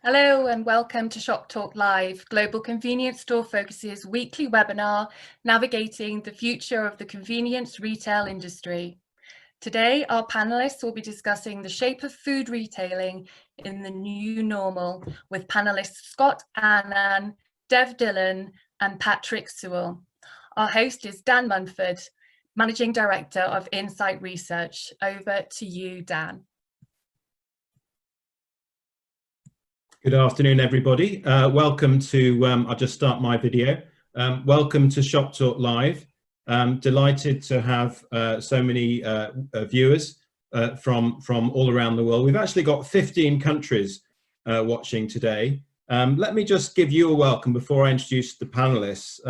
Hello and welcome to Shop Talk Live, Global Convenience Store Focus's weekly webinar, Navigating the Future of the Convenience Retail Industry. Today, our panelists will be discussing the shape of food retailing in the new normal with panelists Scott Annan, Dev Dillon and Patrick Sewell. Our host is Dan Munford, Managing Director of Insight Research. Over to you, Dan. Good afternoon, everybody. Welcome to, I'll just start my video. Welcome to Shop Talk Live. Delighted to have so many viewers from all around the world. We've actually got 15 countries watching today. Let me just give you a welcome before I introduce the panelists.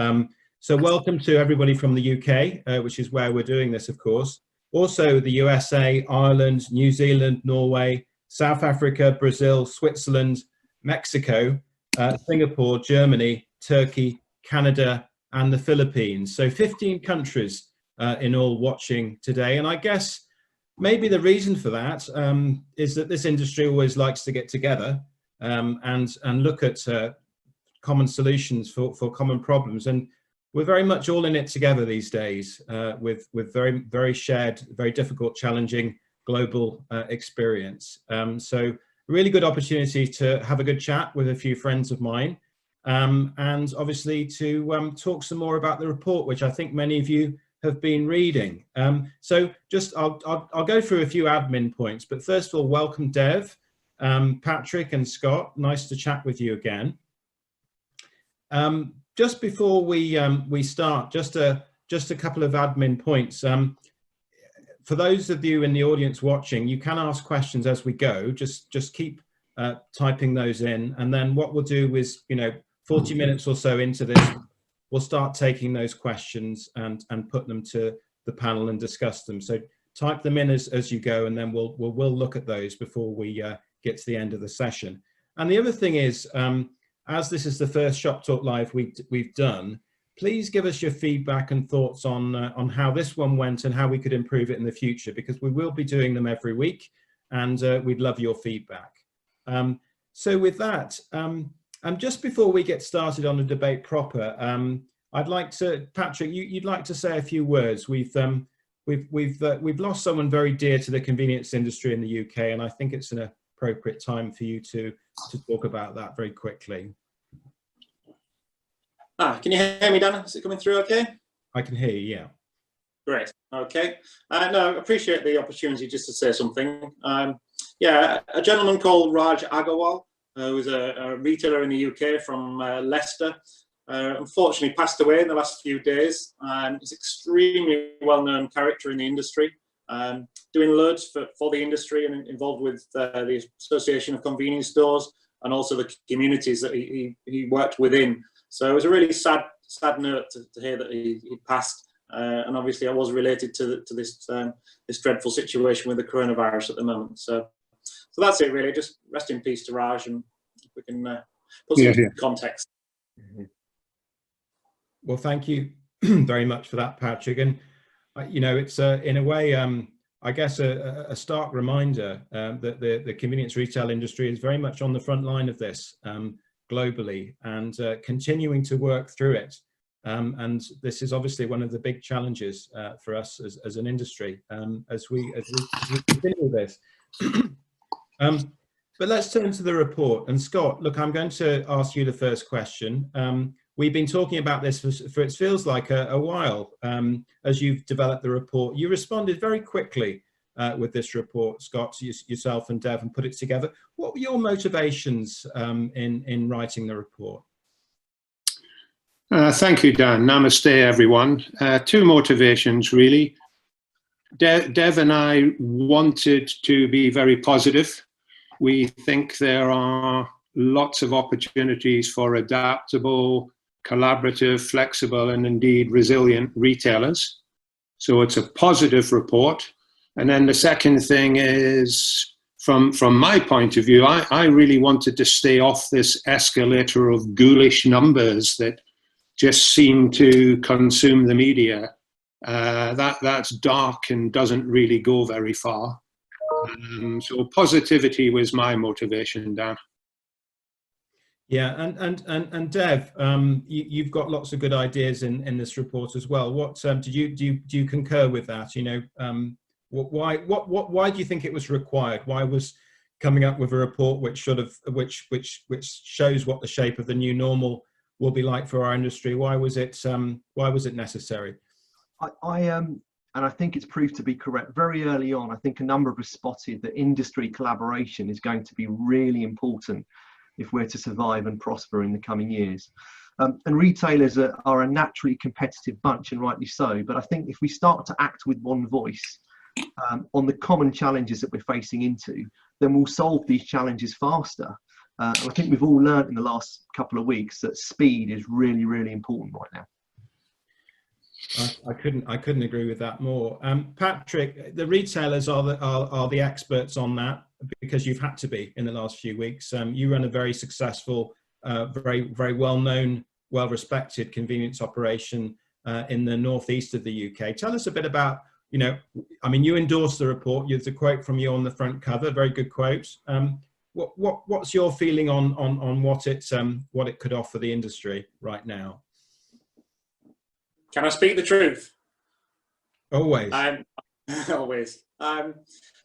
So welcome to everybody from the UK, which is where we're doing this, of course. Also the USA, Ireland, New Zealand, Norway, South Africa, Brazil, Switzerland, Mexico, Singapore, Germany, Turkey, Canada, and the Philippines. So 15 countries in all watching today. And I guess maybe the reason for that is that this industry always likes to get together and look at common solutions for common problems. And we're very much all in it together these days with very shared, very difficult, challenging global experience. So really good opportunity to have a good chat with a few friends of mine and obviously to talk some more about the report, which I think many of you have been reading. So just I'll go through a few admin points, but first of all, welcome Dev, Patrick and Scott. Nice to chat with you again. Just before we start, just a couple of admin points. For those of you in the audience watching, you can ask questions as we go. Just keep typing those in, and then what we'll do is, 40 minutes or so into this, we'll start taking those questions and put them to the panel and discuss them. So type them in as you go, and then we'll look at those before we get to the end of the session. And the other thing is, as this is the first Shop Talk Live we've done, please give us your feedback and thoughts on how this one went and how we could improve it in the future, because we will be doing them every week, and we'd love your feedback. So with that, and just before we get started on the debate proper, I'd like to, Patrick, you'd like to say a few words. We've lost someone very dear to the convenience industry in the UK, and I think it's an appropriate time for you to talk about that very quickly. Can you hear me, Dan? Is it coming through okay? I can hear you, yeah. Great, okay. No, I appreciate the opportunity just to say something. Yeah, a gentleman called Raj Agarwal, who was a retailer in the UK from Leicester, unfortunately passed away in the last few days. He's an extremely well-known character in the industry, doing loads for the industry and involved with the Association of Convenience Stores and also the communities that he worked within. So it was a really sad note to hear that he passed, and obviously I was related to this dreadful situation with the coronavirus at the moment. So that's it really. Just rest in peace to Raj, and we can put some context. Well, thank you very much for that, Patrick. And it's in a way, I guess a stark reminder that the convenience retail industry is very much on the front line of this. Globally, and continuing to work through it. And this is obviously one of the big challenges for us as an industry as we continue with this. But let's turn to the report. And Scott, look, I'm going to ask you the first question. We've been talking about this for it feels like a while as you've developed the report. You responded very quickly with this report, Scott, yourself and Dev, and put it together. What were your motivations in writing the report? Thank you, Dan. Namaste, everyone. Two motivations, really. Dev and I wanted to be very positive. We think there are lots of opportunities for adaptable, collaborative, flexible, and indeed resilient retailers. So it's a positive report. And then the second thing is, from my point of view, I really wanted to stay off this escalator of ghoulish numbers that just seem to consume the media. That's dark and doesn't really go very far. So positivity was my motivation, Dan. Yeah, and Dev, you've got lots of good ideas in this report as well. What do you concur with that? You know, why do you think it was required? Why was coming up with a report which which shows what the shape of the new normal will be like for our industry? Why was it necessary? And I think it's proved to be correct. Very early on, I think a number of us spotted that industry collaboration is going to be really important if we're to survive and prosper in the coming years. And retailers are a naturally competitive bunch, and rightly so. But I think if we start to act with one voice on the common challenges that we're facing into, then we'll solve these challenges faster. And I think we've all learned in the last couple of weeks that speed is really, really important right now. I couldn't agree with that more. Patrick, the retailers are the experts on that because you've had to be in the last few weeks. You run a very successful, very well-known, well-respected convenience operation in the northeast of the UK. Tell us a bit about, you know, I mean, you endorsed the report. There's a quote from you on the front cover, very good quote. What's your feeling on what it could offer the industry right now? Can I speak the truth? Always. Always.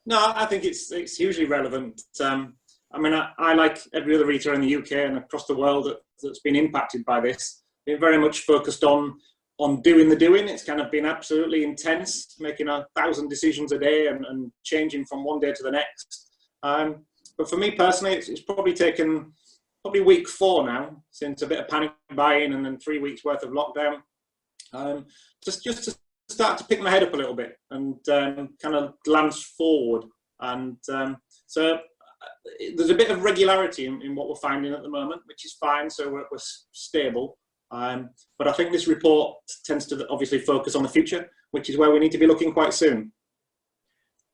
No, I think it's hugely relevant. I mean, I like every other retailer in the UK and across the world that's been impacted by this, been very much focused on doing the doing. It's kind of been absolutely intense, making 1,000 decisions a day and changing from one day to the next. But for me personally, it's probably taken week 4 now, since a bit of panic buying and then 3 weeks worth of lockdown. Just to start to pick my head up a little bit and kind of glance forward. And so there's a bit of regularity in what we're finding at the moment, which is fine. So we're stable. But I think this report tends to obviously focus on the future, which is where we need to be looking quite soon.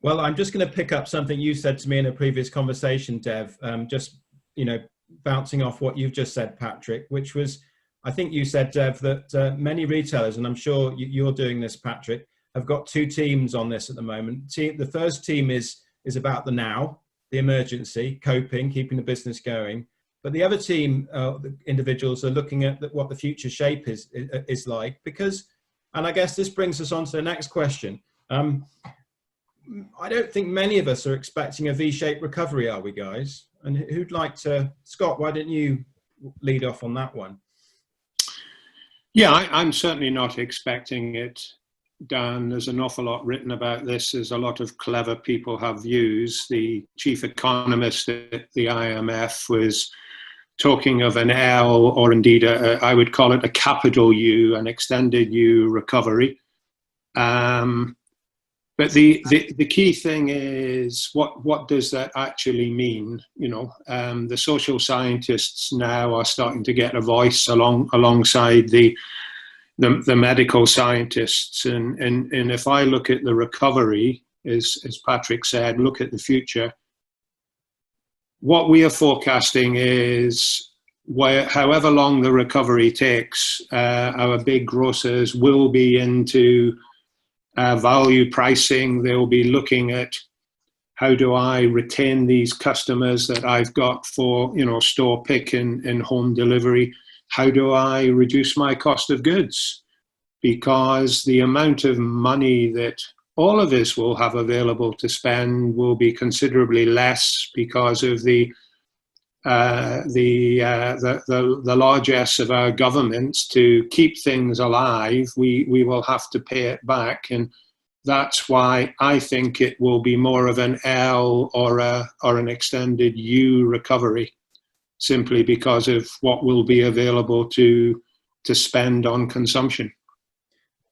Well, I'm just going to pick up something you said to me in a previous conversation, Dev, just, you know, bouncing off what you've just said, Patrick, which was, I think you said, Dev, that many retailers, and I'm sure you're doing this, Patrick, have got 2 teams on this at the moment. The first team is about the now, the emergency, coping, keeping the business going. But the other team, the individuals, are looking at what the future shape is like. Because, and I guess this brings us on to the next question. I don't think many of us are expecting a V-shaped recovery, are we, guys? And who'd like to, Scott, why don't you lead off on that one? Yeah, I'm certainly not expecting it, Dan. There's an awful lot written about this. There's a lot of clever people have views. The chief economist at the IMF was talking of an L, or indeed, I would call it a capital U, an extended U recovery. But the key thing is what does that actually mean? You know, the social scientists now are starting to get a voice alongside the medical scientists, and if I look at the recovery, as Patrick said, look at the future. What we are forecasting is however long the recovery takes, our big grocers will be into value pricing. They'll be looking at how do I retain these customers that I've got for, you know, store pick and home delivery. How do I reduce my cost of goods? Because the amount of money that all of us will have available to spend will be considerably less because of the largesse of our governments to keep things alive. We will have to pay it back, and that's why I think it will be more of an L or an extended U recovery, simply because of what will be available to spend on consumption.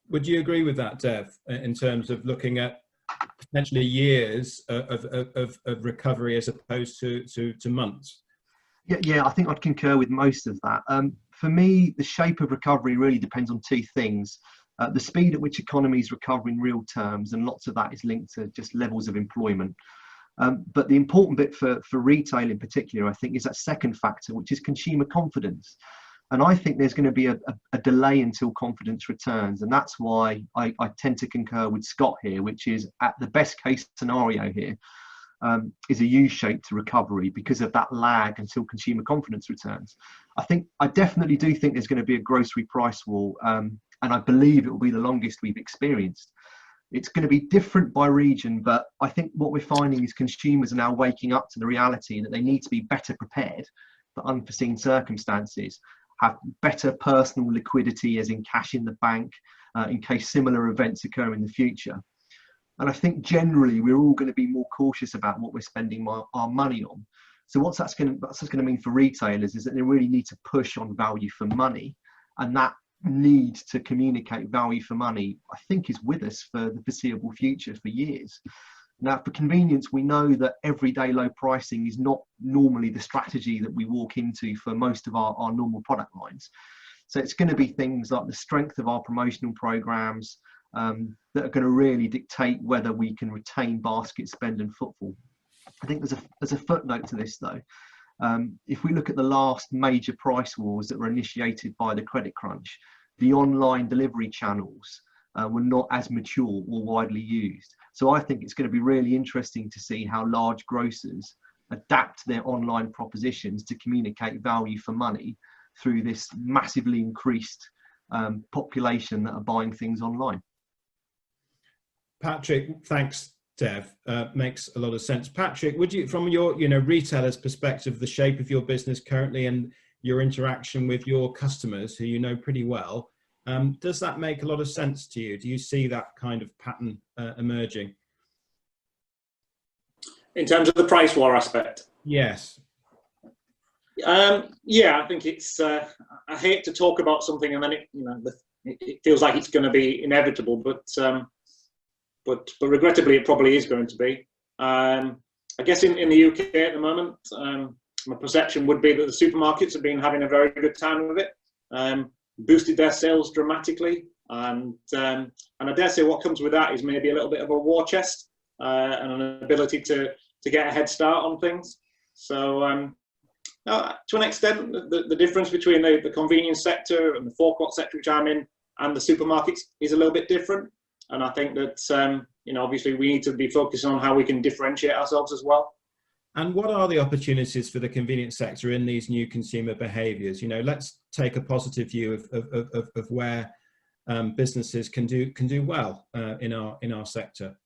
Would you agree with that, Dev, in terms of looking at potentially years of recovery as opposed to months? Yeah, I think I'd concur with most of that. For me, the shape of recovery really depends on 2 things. The speed at which economies recover in real terms, and lots of that is linked to just levels of employment. But the important bit for retail in particular, I think, is that second factor, which is consumer confidence. And I think there's going to be a delay until confidence returns. And that's why I tend to concur with Scott here, which is at the best case scenario here, is a U-shaped recovery because of that lag until consumer confidence returns. I definitely do think there's going to be a grocery price war, and I believe it will be the longest we've experienced. It's going to be different by region, but I think what we're finding is consumers are now waking up to the reality that they need to be better prepared for unforeseen circumstances, have better personal liquidity, as in cash in the bank, in case similar events occur in the future. And I think generally we're all going to be more cautious about what we're spending our money on. So what's that's going to mean for retailers is that they really need to push on value for money, and that need to communicate value for money, I think, is with us for the foreseeable future, for years. Now, for convenience, we know that everyday low pricing is not normally the strategy that we walk into for most of our normal product lines. So it's going to be things like the strength of our promotional programs that are going to really dictate whether we can retain basket spend and footfall. I think there's a footnote to this, though. If we look at the last major price wars that were initiated by the credit crunch, the online delivery channels were not as mature or widely used. So I think it's going to be really interesting to see how large grocers adapt their online propositions to communicate value for money through this massively increased population that are buying things online. Patrick, thanks, Dev. Makes a lot of sense. Patrick, would you, from your retailer's perspective, the shape of your business currently and your interaction with your customers, who you know pretty well, does that make a lot of sense to you? Do you see that kind of pattern emerging? In terms of the price war aspect? Yes. Yeah, I think it's. I hate to talk about something and then it feels like it's going to be inevitable, but regrettably, it probably is going to be. I guess in the UK at the moment, my perception would be that the supermarkets have been having a very good time with it, boosted their sales dramatically, and I dare say what comes with that is maybe a little bit of a war chest and an ability to get a head start on things. So to an extent, the difference between the convenience sector and the forecourt sector, which I'm in, and the supermarkets is a little bit different. And I think that, obviously we need to be focusing on how we can differentiate ourselves as well. And what are the opportunities for the convenience sector in these new consumer behaviours? Let's take a positive view of where businesses can do well in our sector.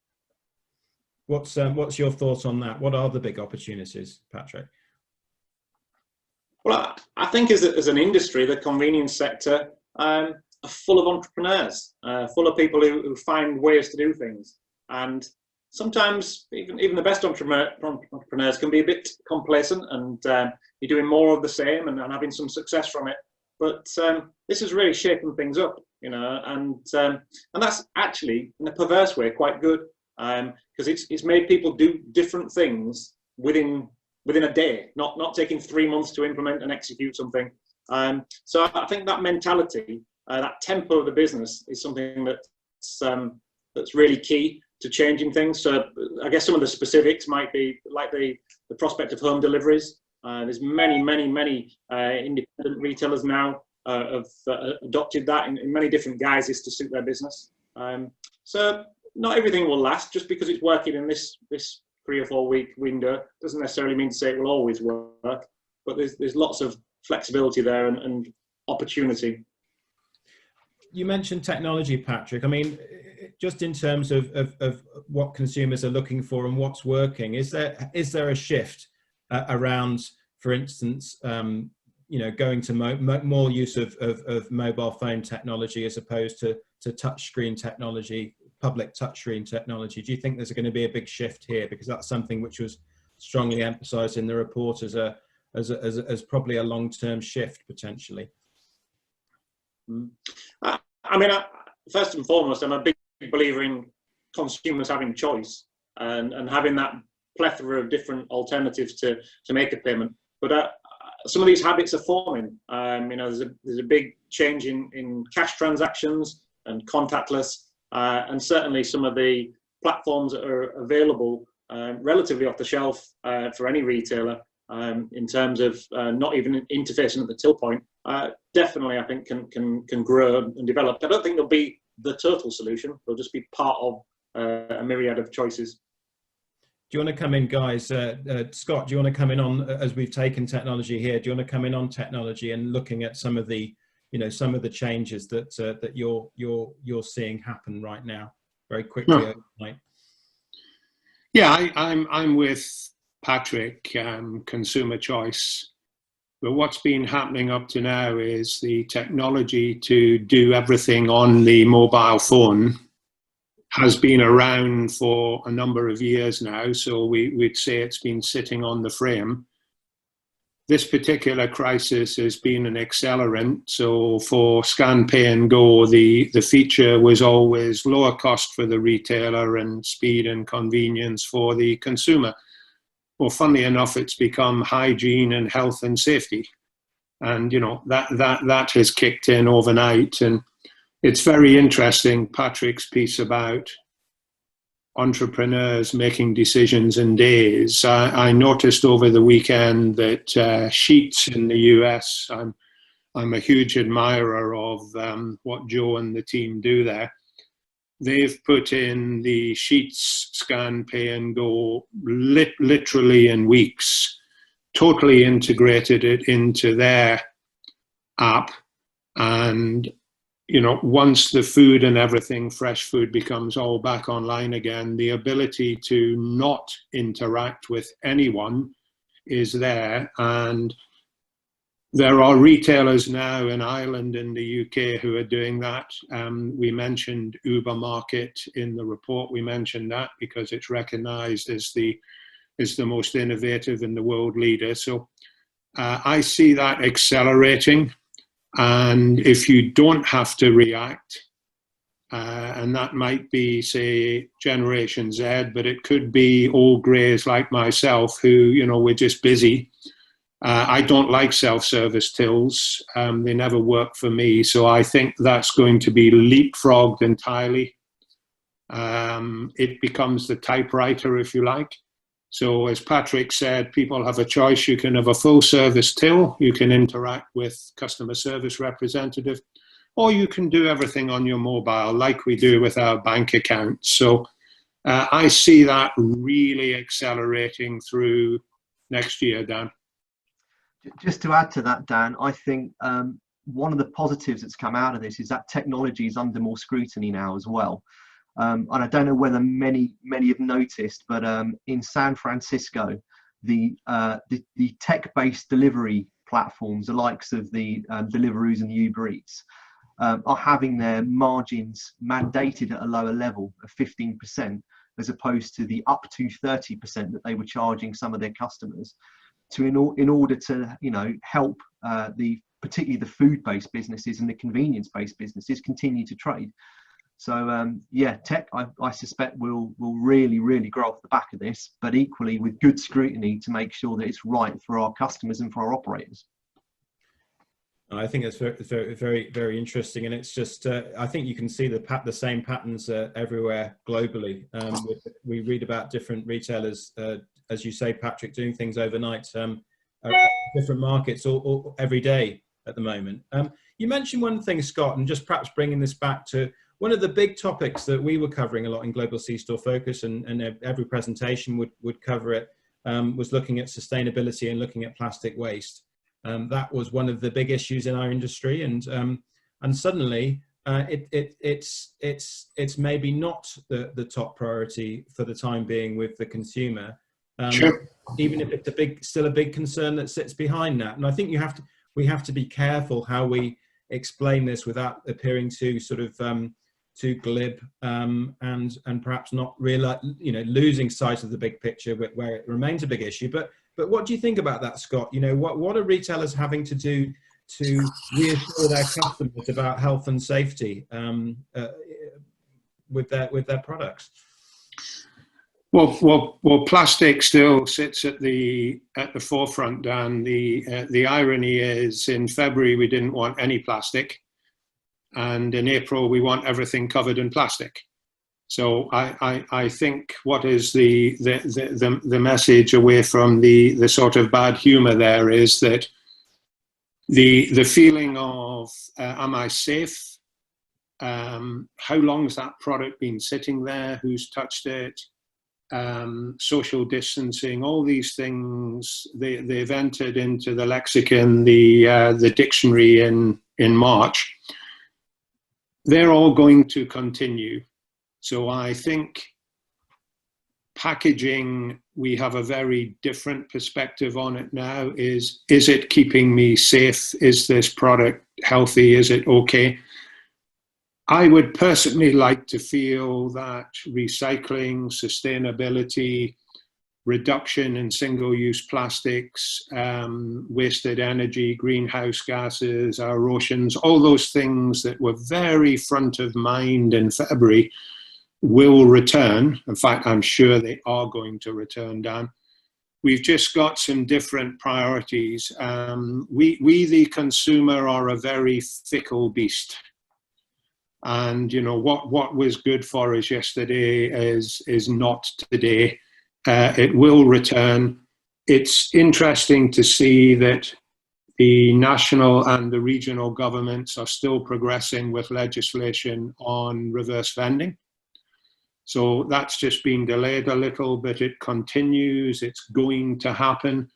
What's your thoughts on that? What are the big opportunities, Patrick? Well, I think as an industry, the convenience sector are full of entrepreneurs, full of people who find ways to do things. And sometimes even the best entrepreneurs can be a bit complacent and you're doing more of the same and having some success from it. But this is really shaping things up, and that's actually, in a perverse way, quite good, because it's made people do different things within a day, not taking 3 months to implement and execute something. So I think that mentality, that tempo of the business, is something that's really key to changing things. So I guess some of the specifics might be like the prospect of home deliveries. There's many independent retailers now have adopted that in many different guises to suit their business. So not everything will last. Just because it's working in this 3 or 4 week window doesn't necessarily mean to say it will always work. But there's lots of flexibility there and opportunity. You mentioned technology, Patrick. I mean, just in terms of what consumers are looking for and what's working, is there a shift around, for instance, going to more use of mobile phone technology as opposed to touchscreen technology, public touchscreen technology? Do you think there's going to be a big shift here? Because that's something which was strongly emphasised in the report as probably a long-term shift potentially. I mean, first and foremost, I'm a big believer in consumers having choice and having that plethora of different alternatives to make a payment. But some of these habits are forming. There's a big change in cash transactions and contactless, and certainly some of the platforms that are available relatively off the shelf for any retailer in terms of not even interfacing at the till point. Definitely, I think can grow and develop. I don't think they'll be the total solution. They'll just be part of a myriad of choices. you want to come in, guys? Scott, do you want to come in on, as we've taken technology here, do you want to come in on technology and looking at some of the, some of the changes that that you're seeing happen right now, very quickly overnight? Yeah, I'm with Patrick, consumer choice. But what's been happening up to now is the technology to do everything on the mobile phone has been around for a number of years now. So we'd say it's been sitting on the frame. This particular crisis has been an accelerant. So for Scan, Pay and Go, the feature was always lower cost for the retailer and speed and convenience for the consumer. Well, funnily enough, it's become hygiene and health and safety. And, that has kicked in overnight. And it's very interesting, Patrick's piece about entrepreneurs making decisions in days. I noticed over the weekend that Sheetz in the US, I'm a huge admirer of what Joe and the team do there. They've put in the Sheetz Scan, Pay and Go literally in weeks, totally integrated it into their app. And, once the food and everything, fresh food, becomes all back online again, the ability to not interact with anyone is there. And there are retailers now in Ireland and the UK who are doing that. We mentioned Uber Market in the report. We mentioned that because it's recognized as the most innovative and the world leader. So I see that accelerating. And if you don't have to react, and that might be, say, Generation Z, but it could be old greys like myself who, we're just busy. I don't like self-service tills. They never work for me. So I think that's going to be leapfrogged entirely. It becomes the typewriter, if you like. So as Patrick said, people have a choice. You can have a full service till, you can interact with customer service representative, or you can do everything on your mobile like we do with our bank account. So I see that really accelerating through next year, Dan. Just to add to that, Dan, I think one of the positives that's come out of this is that technology is under more scrutiny now as well. And I don't know whether many have noticed, but in San Francisco, the tech-based delivery platforms, the likes of the Deliveroo's and the Uber Eats, are having their margins mandated at a lower level of 15%, as opposed to the up to 30% that they were charging some of their customers, in order to help particularly the food-based businesses and the convenience-based businesses continue to trade. So tech I suspect will really grow off the back of this, but equally with good scrutiny to make sure that it's right for our customers and for our operators. I think it's very interesting, and it's just I think you can see the same patterns everywhere globally. We read about different retailers, as you say, Patrick, doing things overnight, different markets all every day at the moment. You mentioned one thing, Scott, and just perhaps bringing this back to one of the big topics that we were covering a lot in Global C-Store Focus, and every presentation would cover it, was looking at sustainability and looking at plastic waste. That was one of the big issues in our industry, and suddenly it's maybe not the top priority for the time being with the consumer, sure. Even if it's still a big concern that sits behind that. And I think we have to be careful how we explain this without appearing to sort of too glib, and perhaps not realize, losing sight of the big picture where it remains a big issue. But what do you think about that, Scott? What are retailers having to do to reassure their customers about health and safety with their products? Well, plastic still sits at the forefront, Dan. The irony is, in February we didn't want any plastic, and in April we want everything covered in plastic. So I think what is the message away from the sort of bad humor there is that the feeling of am I safe? How long has that product been sitting there? Who's touched it? social distancing, all these things, they've entered into the lexicon, the dictionary in March. They're all going to continue. So I think packaging, we have a very different perspective on it now. Is it keeping me safe? Is this product healthy? Is it okay? I would personally like to feel that recycling, sustainability, reduction in single-use plastics, wasted energy, greenhouse gases, our oceans, all those things that were very front of mind in February will return. In fact, I'm sure they are going to return, Dan. We've just got some different priorities. We, the consumer, are a very fickle beast. And you know what was good for us yesterday is not today. It will return. It's interesting to see that the national and the regional governments are still progressing with legislation on reverse vending. So that's just been delayed a little, but it continues. It's going to happen.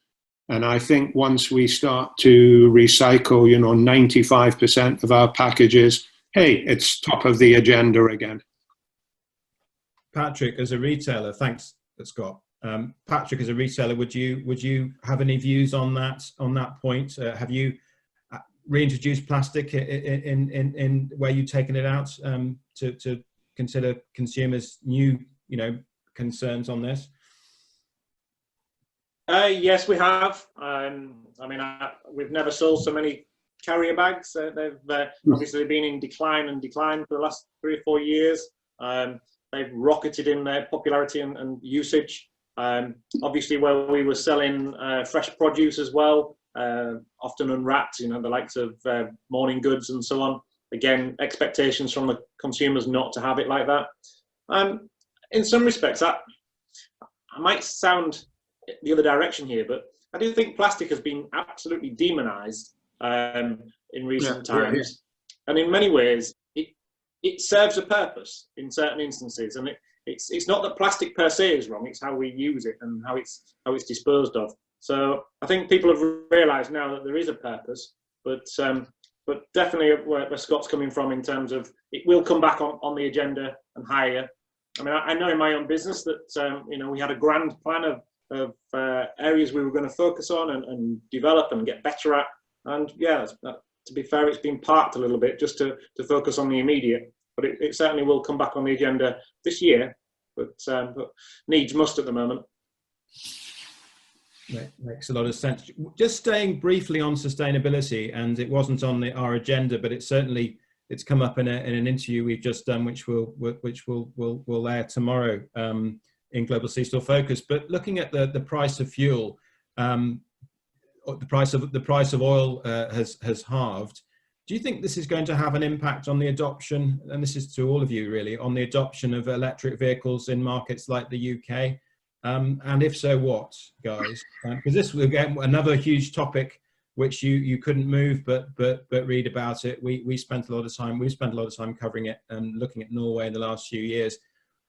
And I think once we start to recycle, 95% of our packages, hey, it's top of the agenda again. Patrick, as a retailer, thanks, Scott. Patrick, as a retailer, would you have any views on that point? Have you reintroduced plastic in where you've taken it out to consider consumers' new concerns on this? Yes, we have. We've never sold so many carrier bags. They've obviously been in decline for the last 3 or 4 years. They've rocketed in their popularity and usage. Obviously, where we were selling fresh produce as well, often unwrapped, the likes of morning goods and so on. Again, expectations from the consumers not to have it like that. In some respects, I might sound the other direction here, but I do think plastic has been absolutely demonized in recent times. And in many ways, it serves a purpose in certain instances. And it's not that plastic per se is wrong, it's how we use it and how it's disposed of. So I think people have realized now that there is a purpose, but definitely where Scott's coming from in terms of it will come back on the agenda and higher. I know in my own business that we had a grand plan of areas we were going to focus on and develop and get better at. And yeah, to be fair, it's been parked a little bit just to focus on the immediate. But it certainly will come back on the agenda this year. But needs must at the moment. Makes a lot of sense. Just staying briefly on sustainability, and it wasn't on our agenda, but it's come up in an interview we've just done, which will air tomorrow in Global C-Store Focus. But looking at the price of fuel, the price of oil has halved. Do you think this is going to have an impact on the adoption, and this is to all of you really, on the adoption of electric vehicles in markets like the UK? And if so, what, guys? Because this will get another huge topic which you couldn't move but read about it. We've spent a lot of time covering it and looking at Norway in the last few years.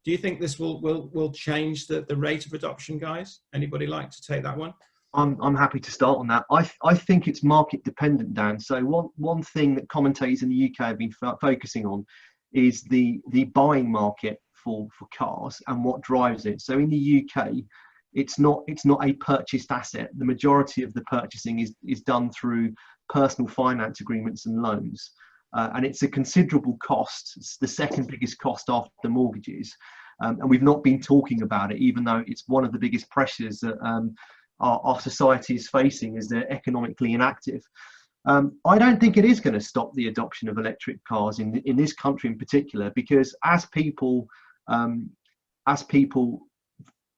Do you think this will change the rate of adoption, guys? Anybody like to take that one? I'm happy to start on that. I think it's market dependent, Dan. So one thing that commentators in the UK have been focusing on is the buying market for cars and what drives it. So in the UK, it's not a purchased asset. The majority of the purchasing is done through personal finance agreements and loans, and it's a considerable cost. It's the second biggest cost after mortgages, and we've not been talking about it, even though it's one of the biggest pressures that our society is facing as they're economically inactive. I don't think it is going to stop the adoption of electric cars in this country in particular, because as people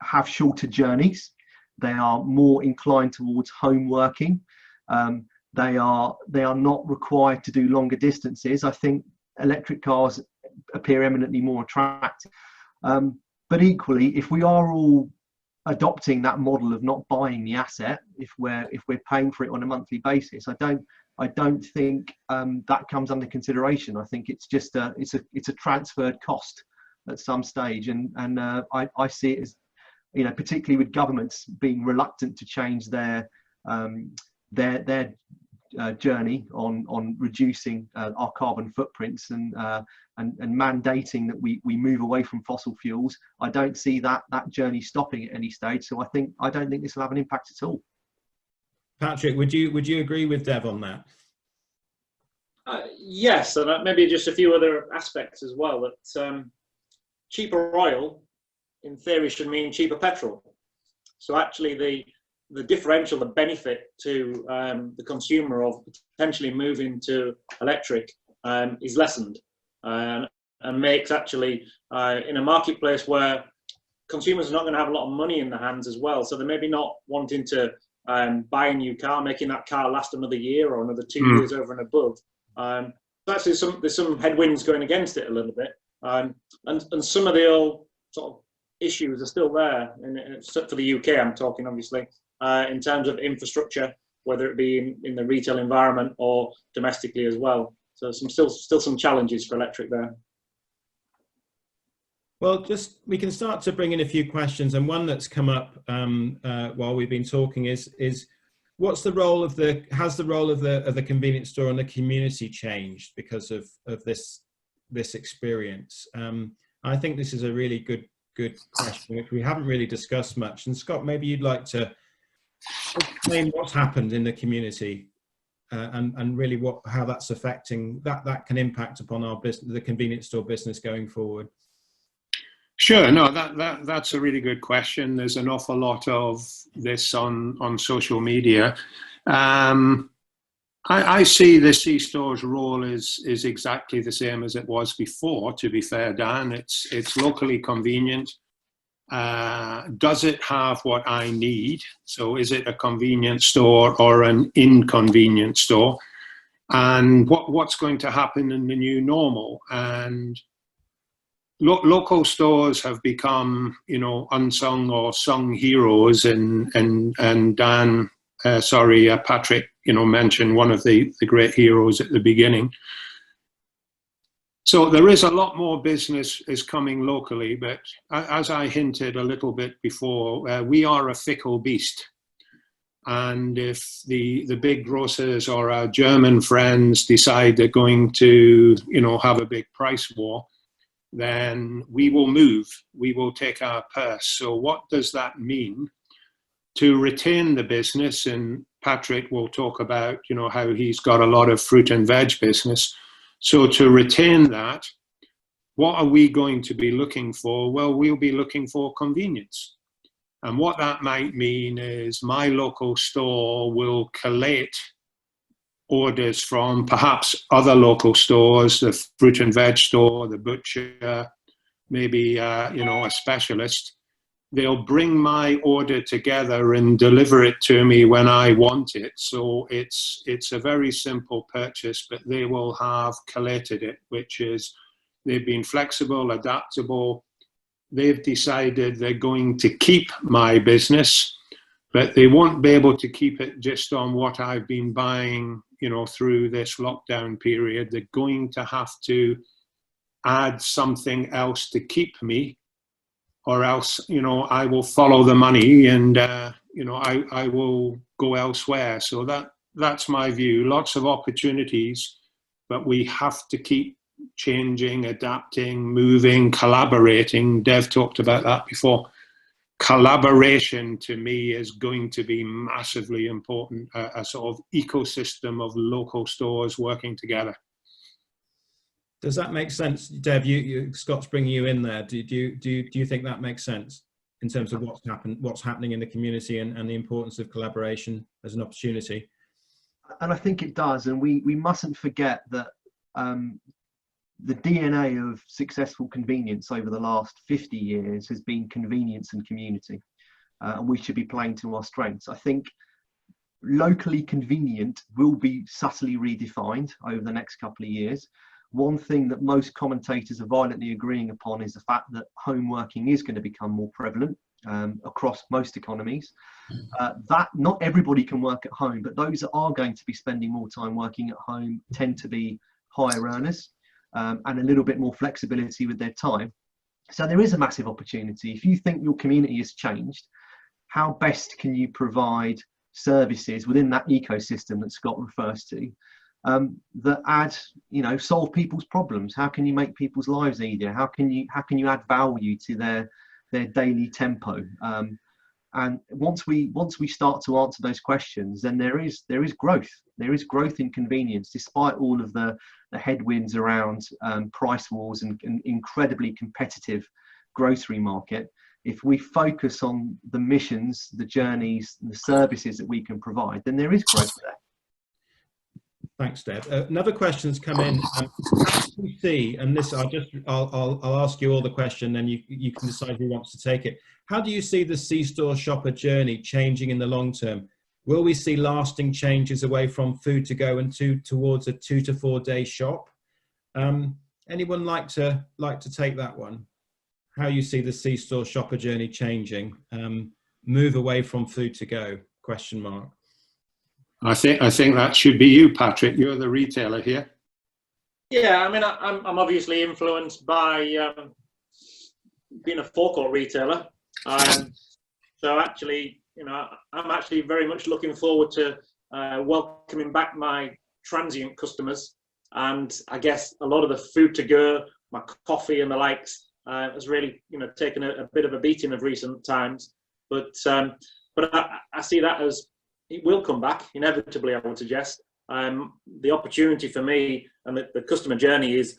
have shorter journeys, they are more inclined towards home working. They are not required to do longer distances. I think electric cars appear eminently more attractive. But equally, if we are all adopting that model of not buying the asset, if we're paying for it on a monthly basis, I don't think that comes under consideration. I think it's just it's a transferred cost at some stage, and I see it you know, particularly with governments being reluctant to change their journey on reducing our carbon footprints and mandating that we move away from fossil fuels. I don't see that journey stopping at any stage. So I don't think this will have an impact at all. Patrick, would you agree with Dev on that? Yes, and maybe just a few other aspects as well. That cheaper oil, in theory, should mean cheaper petrol. So actually, the differential, the benefit to the consumer of potentially moving to electric is lessened, and makes actually in a marketplace where consumers are not going to have a lot of money in their hands as well. So they may be not wanting to buy a new car, making that car last another year or another 2 years over and above. So actually, there's some headwinds going against it a little bit, and some of the old sort of issues are still there. And for the UK, I'm talking obviously in terms of infrastructure, whether it be in the retail environment or domestically as well. So still some challenges for electric there. Well, we can start to bring in a few questions, and one that's come up while we've been talking is what's the role of has the role of the convenience store and the community changed because of this experience? I think this is a really good question, which we haven't really discussed much. And Scott, maybe you'd like to explain what's happened in the community and really how that's affecting that can impact upon our business, the convenience store business going forward. Sure, no, that's a really good question. There's an awful lot of this on social media. I see the C-Store's role is exactly the same as it was before, to be fair, Dan. It's locally convenient. Does it have what I need? So is it a convenience store or an inconvenient store? And what's going to happen in the new normal? And local stores have become, unsung or sung heroes, and Dan, Patrick, mentioned one of the great heroes at the beginning. So there is a lot more business is coming locally, but as I hinted a little bit before, we are a fickle beast. And if the big grocers or our German friends decide they're going to, have a big price war, then we will move, we will take our purse. So what does that mean? To retain the business, and Patrick will talk about, how he's got a lot of fruit and veg business. So to retain that, what are we going to be looking for? Well, we'll be looking for convenience. And what that might mean is my local store will collate orders from perhaps other local stores, the fruit and veg store, the butcher, maybe, a specialist. They'll bring my order together and deliver it to me when I want it. So it's a very simple purchase, but they will have collated it, which is they've been flexible, adaptable. They've decided they're going to keep my business, but they won't be able to keep it just on what I've been buying, through this lockdown period. They're going to have to add something else to keep me, or else, I will follow the money and, I will go elsewhere. So that's my view. Lots of opportunities, but we have to keep changing, adapting, moving, collaborating. Dev talked about that before. Collaboration to me is going to be massively important, a sort of ecosystem of local stores working together. Does that make sense, Dev? Scott's bringing you in there. Do you think that makes sense in terms of what's happening in the community and the importance of collaboration as an opportunity? And I think it does. And we mustn't forget that the DNA of successful convenience over the last 50 years has been convenience and community. And we should be playing to our strengths. I think locally convenient will be subtly redefined over the next couple of years. One thing that most commentators are violently agreeing upon is the fact that home working is going to become more prevalent across most economies. That not everybody can work at home, but those that are going to be spending more time working at home tend to be higher earners and a little bit more flexibility with their time. So there is a massive opportunity. If you think your community has changed, how best can you provide services within that ecosystem that Scott refers to, that add, solve people's problems? How can you make people's lives easier? How can you add value to their daily tempo? And once we start to answer those questions, then there is growth. There is growth in convenience, despite all of the headwinds around price wars and incredibly competitive grocery market. If we focus on the missions, the journeys, the services that we can provide, then there is growth there. Thanks, Dev. Another question that's come in. How do you see, and this I'll ask you all the question, then you can decide who wants to take it. How do you see the C-store shopper journey changing in the long term? Will we see lasting changes away from food to go and towards a 2 to 4 day shop? Anyone like to take that one? How you see the C-store shopper journey changing? Move away from food to go? Question mark. I think that should be you, Patrick. You're the retailer here. Yeah, I mean, I'm obviously influenced by being a forecourt retailer. So actually, I'm actually very much looking forward to welcoming back my transient customers. And I guess a lot of the food to go, my coffee and the likes, has really, taken a bit of a beating of recent times. But I see that as it will come back inevitably, I would suggest. The opportunity for me and the customer journey is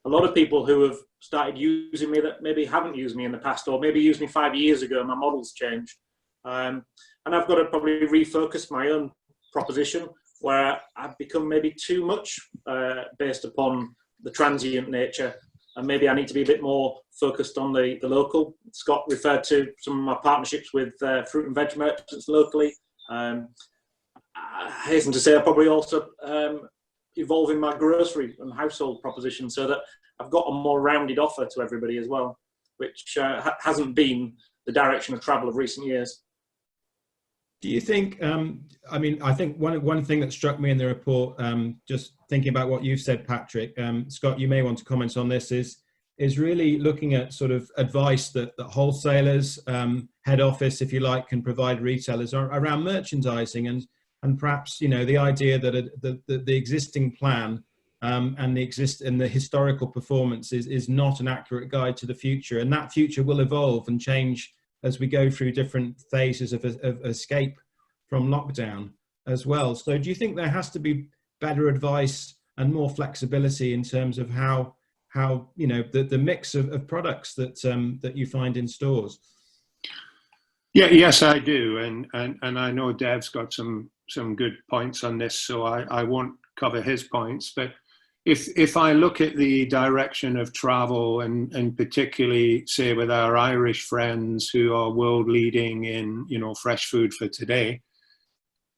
a lot of people who have started using me that maybe haven't used me in the past, or maybe used me 5 years ago. My model's changed. And I've got to probably refocus my own proposition, where I've become maybe too much based upon the transient nature. And maybe I need to be a bit more focused on the local. Scott referred to some of my partnerships with fruit and veg merchants locally. I hasten to say I'm probably also evolving my grocery and household proposition so that I've got a more rounded offer to everybody as well, which hasn't been the direction of travel of recent years. Do you think, I mean, I think one thing that struck me in the report, just thinking about what you've said, Patrick, Scott, you may want to comment on this, is really looking at sort of advice that wholesalers, head office, if you like, can provide retailers around merchandising and perhaps, the idea that the existing plan and the historical performance is not an accurate guide to the future, and that future will evolve and change as we go through different phases of escape from lockdown as well. So do you think there has to be better advice and more flexibility in terms of how the mix of products that you find in stores? Yeah, yes, I do, and I know Dev's got some good points on this, so I won't cover his points. But if I look at the direction of travel, and particularly say with our Irish friends who are world leading in fresh food for today,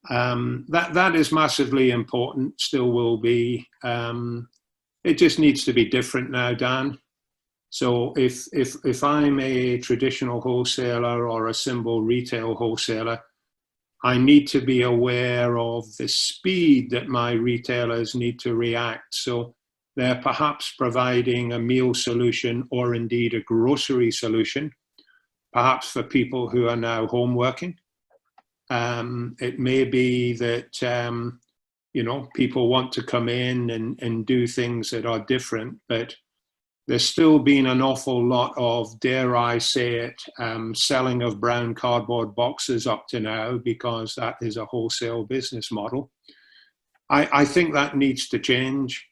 that is massively important. Still will be. It just needs to be different now, Dan. So if I'm a traditional wholesaler or a symbol retail wholesaler, I need to be aware of the speed that my retailers need to react. So they're perhaps providing a meal solution or indeed a grocery solution, perhaps for people who are now home working. It may be that, people want to come in and do things that are different, but there's still been an awful lot of, dare I say it, selling of brown cardboard boxes up to now, because that is a wholesale business model. I think that needs to change.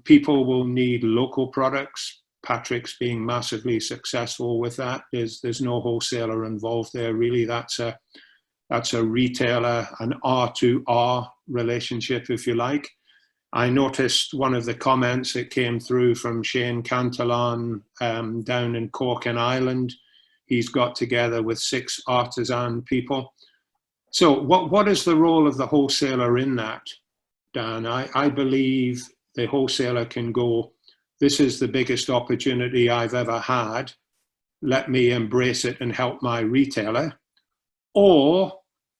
People will need local products. Patrick's being massively successful with that. There's no wholesaler involved there, really. That's a retailer, an R2R relationship, if you like. I noticed one of the comments that came through from Shane Cantillon down in Cork and Ireland. He's got together with 6 artisan people. So what is the role of the wholesaler in that, Dan? I believe the wholesaler can go, this is the biggest opportunity I've ever had. Let me embrace it and help my retailer. Or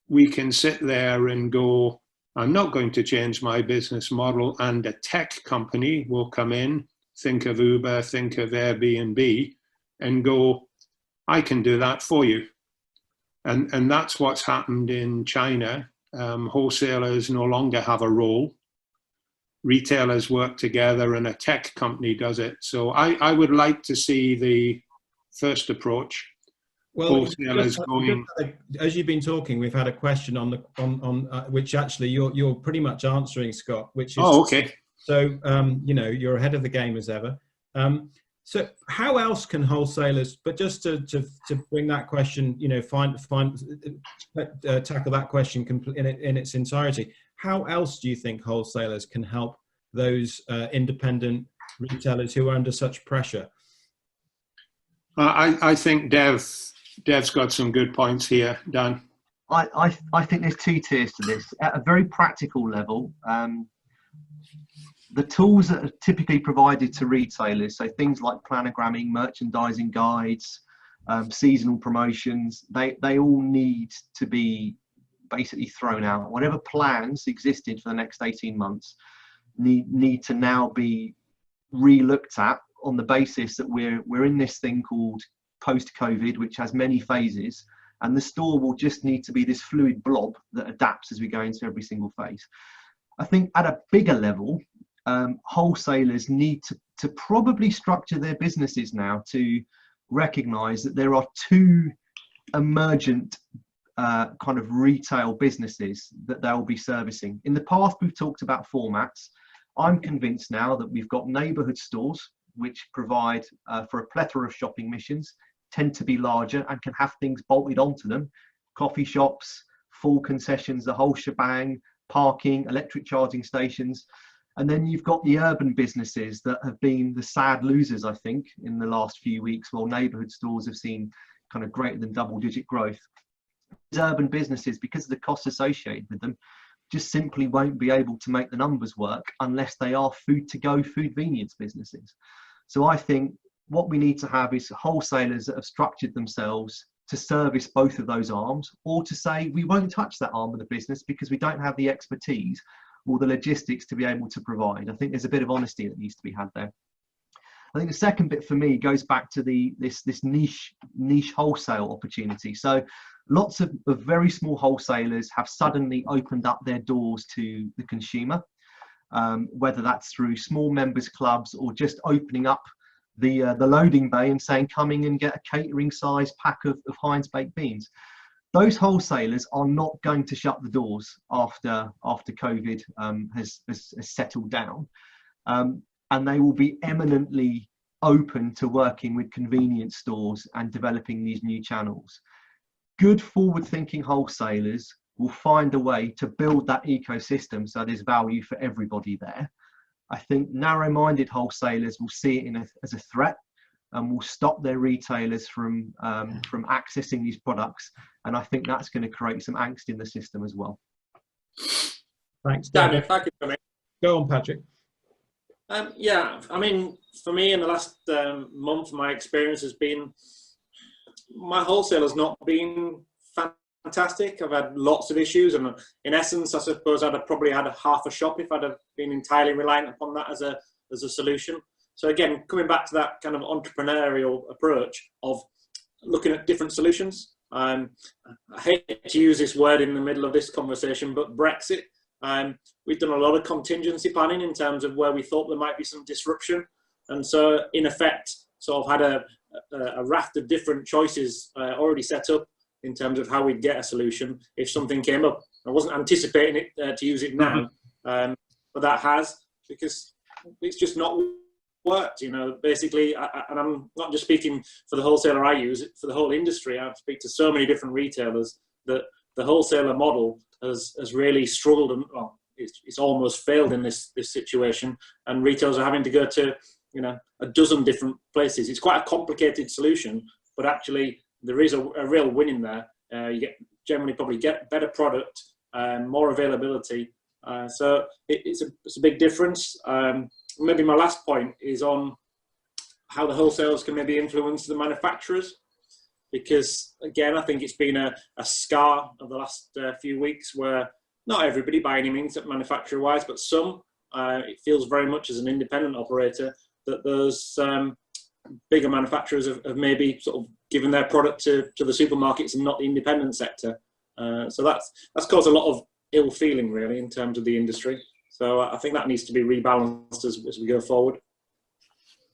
we can sit there and go, I'm not going to change my business model, and a tech company will come in, think of Uber, think of Airbnb, and go, I can do that for you. And that's what's happened in China. Wholesalers no longer have a role. Retailers work together and a tech company does it. So I would like to see the first approach. Well, Wholesalers going. As you've been talking, we've had a question on which actually you're pretty much answering, Scott. Which is, oh, okay. So you know, you're ahead of the game as ever. So how else can wholesalers? But just to bring that question, you know, tackle that question in its entirety. How else do you think wholesalers can help those independent retailers who are under such pressure? I think Dev's got some good points here, Dan. I think there's two tiers to this. At a very practical level, the tools that are typically provided to retailers, so things like planogramming, merchandising guides, seasonal promotions, they all need to be basically thrown out. Whatever plans existed for the next 18 months need to now be re-looked at on the basis that we're in this thing called post-COVID, which has many phases, and the store will just need to be this fluid blob that adapts as we go into every single phase. I think at a bigger level, wholesalers need to probably structure their businesses now to recognize that there are two emergent kind of retail businesses that they'll be servicing. In the past, we've talked about formats. I'm convinced now that we've got neighborhood stores, which provide for a plethora of shopping missions, tend to be larger and can have things bolted onto them. Coffee shops, full concessions, the whole shebang, parking, electric charging stations. And then you've got the urban businesses that have been the sad losers, I think, in the last few weeks, while neighborhood stores have seen kind of greater than double-digit growth. These urban businesses, because of the costs associated with them, just simply won't be able to make the numbers work unless they are food-to-go, food convenience businesses. So I think what we need to have is wholesalers that have structured themselves to service both of those arms, or to say we won't touch that arm of the business because we don't have the expertise or the logistics to be able to provide. I think there's a bit of honesty that needs to be had there. I think the second bit for me goes back to this niche wholesale opportunity. So lots of very small wholesalers have suddenly opened up their doors to the consumer, whether that's through small members clubs or just opening up the loading bay and saying, come in and get a catering size pack of Heinz baked beans. Those wholesalers are not going to shut the doors after COVID has settled down, and they will be eminently open to working with convenience stores and developing these new channels. Good forward-thinking wholesalers will find a way to build that ecosystem so there's value for everybody there. I think narrow-minded wholesalers will see it as a threat and will stop their retailers from accessing these products. And I think that's going to create some angst in the system as well. Thanks, Dan, David. if I could come in. Go on, Patrick. Yeah, I mean, for me in the last month, my experience has been, my wholesale has not been fantastic. I've had lots of issues, and in essence, I suppose I'd have probably had half a shop if I'd have been entirely reliant upon that as a solution. So again, coming back to that kind of entrepreneurial approach of looking at different solutions. I hate to use this word in the middle of this conversation, but Brexit. We've done a lot of contingency planning in terms of where we thought there might be some disruption. And so in effect, sort of had a raft of different choices already set up in terms of how we'd get a solution if something came up. I wasn't anticipating it to use it now, but that has, because it's just not worked, you know, basically. And I'm not just speaking for the wholesaler I use, for the whole industry. I speak to so many different retailers that the wholesaler model has really struggled, and well, it's almost failed in this situation, and retailers are having to go to, you know, a dozen different places. It's quite a complicated solution, but actually there is a real win in there. You generally probably get better product, more availability. So it's a big difference. Maybe my last point is on how the wholesalers can maybe influence the manufacturers, because again, I think it's been a scar of the last few weeks where not everybody by any means manufacturer wise, but some, it feels very much as an independent operator that those bigger manufacturers have maybe sort of given their product to the supermarkets and not the independent sector. So that's caused a lot of ill feeling really in terms of the industry. So I think that needs to be rebalanced as we go forward.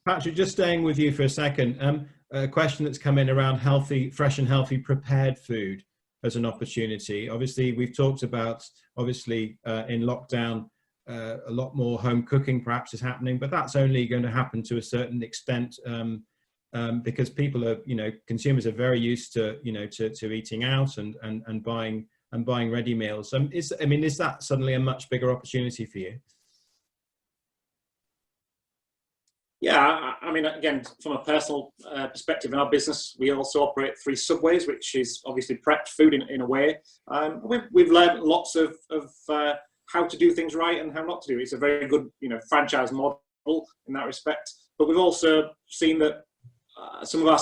Patrick, just staying with you for a second, a question that's come in around fresh and healthy prepared food as an opportunity. Obviously, we've talked about, in lockdown, a lot more home cooking perhaps is happening, but that's only going to happen to a certain extent because people are, consumers are very used to, to eating out and buying ready meals. Is that suddenly a much bigger opportunity for you? Yeah, I mean, again, from a personal perspective in our business, we also operate 3 Subways, which is obviously prepped food in a way. We've learned lots of how to do things right and how not to do it. It's a very good, franchise model in that respect. But we've also seen that some of our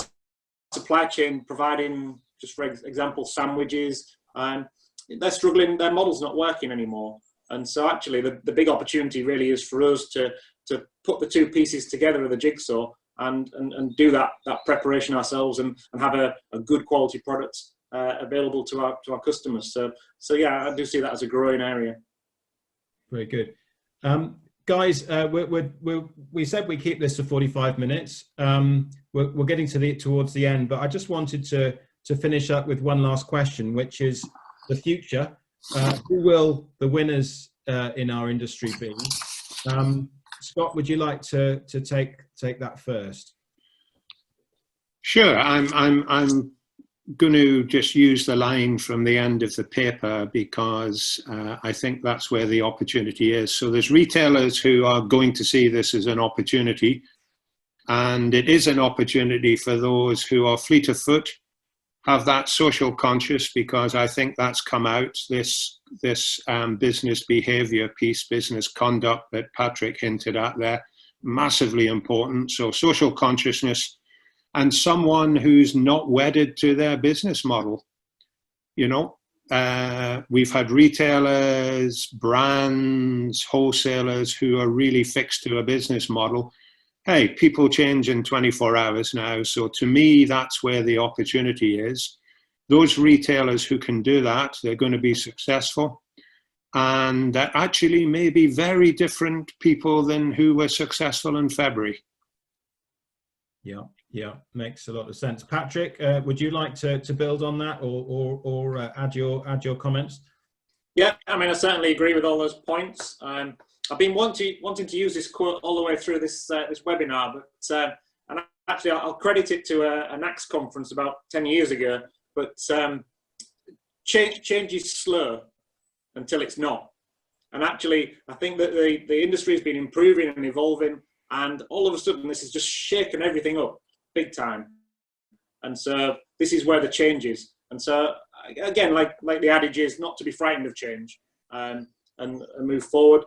supply chain providing, just for example, sandwiches, they're struggling, their model's not working anymore. And so actually the big opportunity really is for us to put the 2 pieces together of the jigsaw and do that preparation ourselves and have a good quality product available to our customers. So yeah, I do see that as a growing area. Very good. Guys, we said we keep this to 45 minutes. We're getting towards the end, but I just wanted to finish up with one last question, which is the future. Who will the winners in our industry be? Scott, would you like to take that first? Sure. I'm going to just use the line from the end of the paper because I think that's where the opportunity is. So there's retailers who are going to see this as an opportunity, and it is an opportunity for those who are fleet of foot, have that social conscious, because I think that's come out, this business behavior piece, business conduct that Patrick hinted at there, massively important. So social consciousness, and someone who's not wedded to their business model. We've had retailers, brands, wholesalers who are really fixed to a business model. Hey, people change in 24 hours now. So to me, that's where the opportunity is. Those retailers who can do that, they're going to be successful. And they're actually maybe very different people than who were successful in February. Yeah, makes a lot of sense. Patrick, would you like to build on that or add your comments? Yeah, I mean, I certainly agree with all those points. I've been wanting to use this quote all the way through this webinar, but and actually I'll credit it to a NACS conference about 10 years ago. But change is slow until it's not. And actually, I think that the industry has been improving and evolving, and all of a sudden this has just shaken everything up big time. And so this is where the change is. And so again, like the adage is, not to be frightened of change and move forward.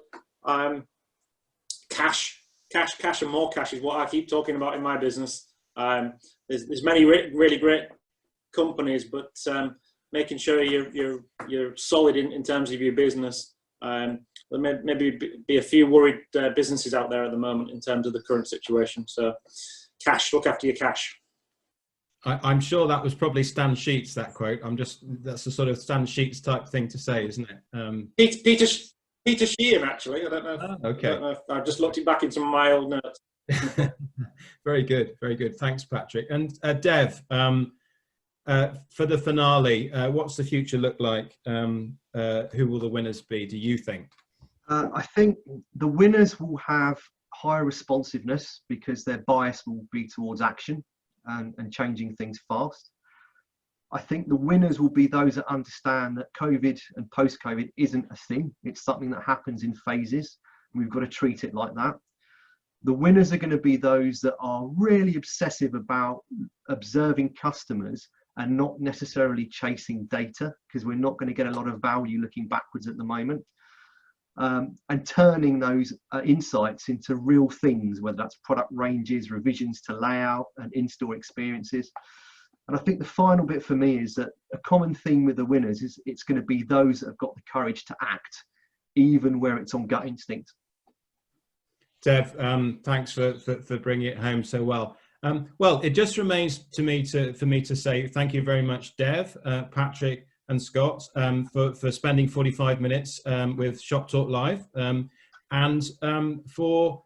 Cash and more cash is what I keep talking about in my business. There's many really great companies, but making sure you're solid in terms of your business. There may maybe be a few worried businesses out there at the moment in terms of the current situation. So cash, look after your cash. I'm sure that was probably Stan Sheets, that quote. That's the sort of Stan Sheets type thing to say, isn't it? Peter Sheehan, actually. I don't know. Oh, okay. I don't know if I've just looked it back into my old notes. Very good. Thanks, Patrick. And Dev, for the finale, what's the future look like? Who will the winners be, do you think? I think the winners will have higher responsiveness because their bias will be towards action and changing things fast. I think the winners will be those that understand that COVID and post-COVID isn't a thing. It's something that happens in phases. And we've got to treat it like that. The winners are going to be those that are really obsessive about observing customers and not necessarily chasing data, because we're not going to get a lot of value looking backwards at the moment. And turning those insights into real things, whether that's product ranges, revisions to layout and in-store experiences. And I think the final bit for me is that a common theme with the winners is it's going to be those that have got the courage to act, even where it's on gut instinct. Dev, thanks for bringing it home so well. Well, it just remains for me to say thank you very much, Dev, Patrick, and Scott, for spending 45 minutes with Shop Talk Live, and for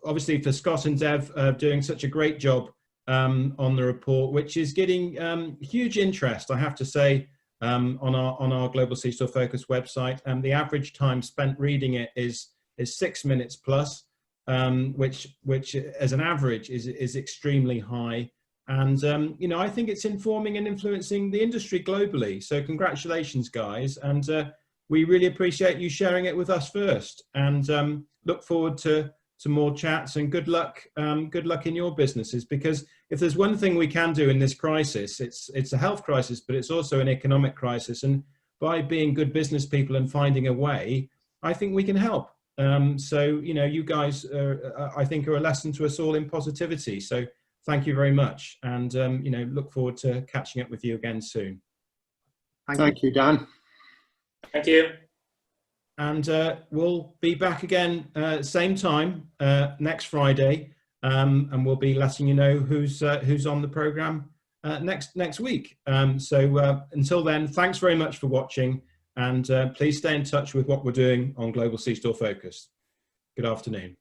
obviously for Scott and Dev doing such a great job on the report, which is getting huge interest, I have to say, on our Global C-Store Focus website. The average time spent reading it is 6 minutes plus, which as an average is extremely high. And you know, I think it's informing and influencing the industry globally. So congratulations, guys, and we really appreciate you sharing it with us first. And look forward to more chats, and good luck in your businesses, because if there's one thing we can do in this crisis, it's a health crisis, but it's also an economic crisis. And by being good business people and finding a way, I think we can help. So, you know, you guys I think are a lesson to us all in positivity. So thank you very much. And, you know, look forward to catching up with you again soon. Thank you, Dan. Thank you. And we'll be back again same time next Friday, and we'll be letting you know who's on the program next week. So until then, thanks very much for watching, and please stay in touch with what we're doing on Global C-Store Focus. Good afternoon.